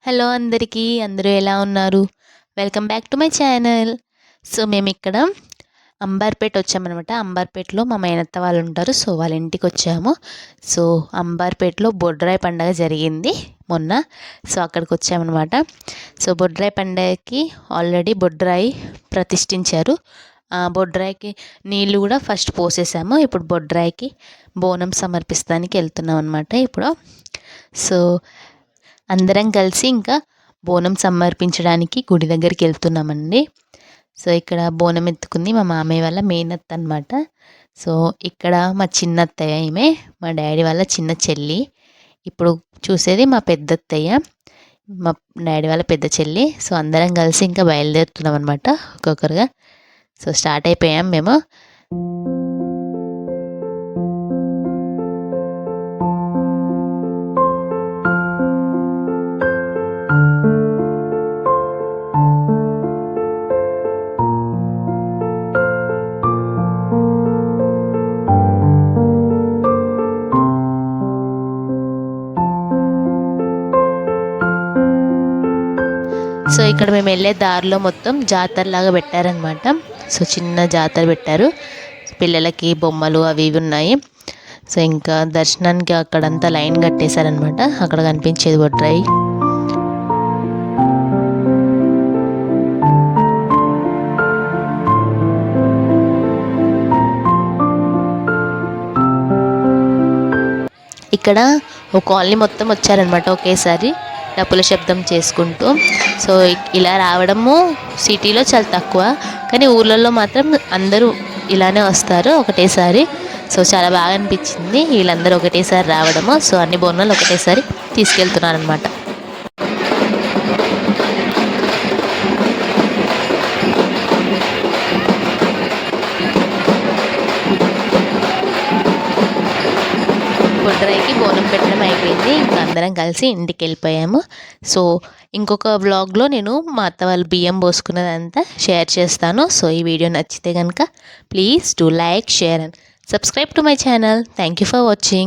Hello అందరికీ, అందరూ ఎలా ఉన్నారు? Welcome back to my channel. So మేమిక్కడ అంబర్పేట వచ్చామనమాట. అంబర్పేటలో మా మేనత్త వాళ్ళు ఉంటారు. సో వాళ్ళ ఇంటికి వచ్చాము. సో అంబర్పేటలో బొడ్రాయి పండగ జరిగింది మొన్న. సో అక్కడికి వచ్చామన్నమాట. సో బొడ్రాయి పండగకి ఆల్రెడీ బొడ్రాయి ప్రతిష్ఠించారు. బొడ్రాయికి నీళ్ళు కూడా ఫస్ట్ పోసేసాము. ఇప్పుడు బొడ్రాయికి బోనం సమర్పిస్తానికి వెళ్తున్నాం అనమాట ఇప్పుడు. సో అందరం కలిసి ఇంకా బోనం సమర్పించడానికి గుడి దగ్గరికి వెళ్తున్నామండి. సో ఇక్కడ బోనం ఎత్తుకుంది మా మామయ్య వాళ్ళ మేనత్త అనమాట. సో ఇక్కడ మా చిన్నత్తయ్య, ఈమె మా డాడీ వాళ్ళ చిన్న చెల్లి. ఇప్పుడు చూసేది మా పెద్దత్తయ్య, మా డాడీ వాళ్ళ పెద్ద చెల్లి. సో అందరం కలిసి ఇంకా బయలుదేరుతున్నాం అనమాట ఒక్కొక్కరుగా. సో స్టార్ట్ అయిపోయాం మేము. సో ఇక్కడ మేము వెళ్ళే దారిలో మొత్తం జాతరలాగా పెట్టారనమాట. సో చిన్న జాతర పెట్టారు, పిల్లలకి బొమ్మలు అవి ఇవి ఉన్నాయి. సో ఇంకా దర్శనానికి అక్కడంతా లైన్ కట్టేశారనమాట. అక్కడ కనిపించేది బొడ్రాయి. ఇక్కడ ఒక కాలనీ మొత్తం వచ్చారనమాట ఒకేసారి డప్పుల శబ్దం చేసుకుంటూ. సో ఇలా రావడము సిటీలో చాలా తక్కువ, కానీ ఊళ్ళల్లో మాత్రం అందరూ ఇలానే వస్తారు ఒకటేసారి. సో చాలా బాగా అనిపించింది వీళ్ళందరూ ఒకటేసారి రావడము. సో అన్ని బోనాలు ఒకటేసారి తీసుకెళ్తున్నారు అనమాట. బొడ్రాయికి బోనం పెట్టడం అయిపోయింది. ఇంకా అందరం కలిసి ఇంటికి వెళ్ళిపోయాము. సో ఇంకొక వ్లాగ్లో నేను మా అత్త వాళ్ళు బియ్యం పోసుకున్నదంతా షేర్ చేస్తాను. సో ఈ వీడియో నచ్చితే కనుక please do like, share and subscribe to my channel. Thank you for watching.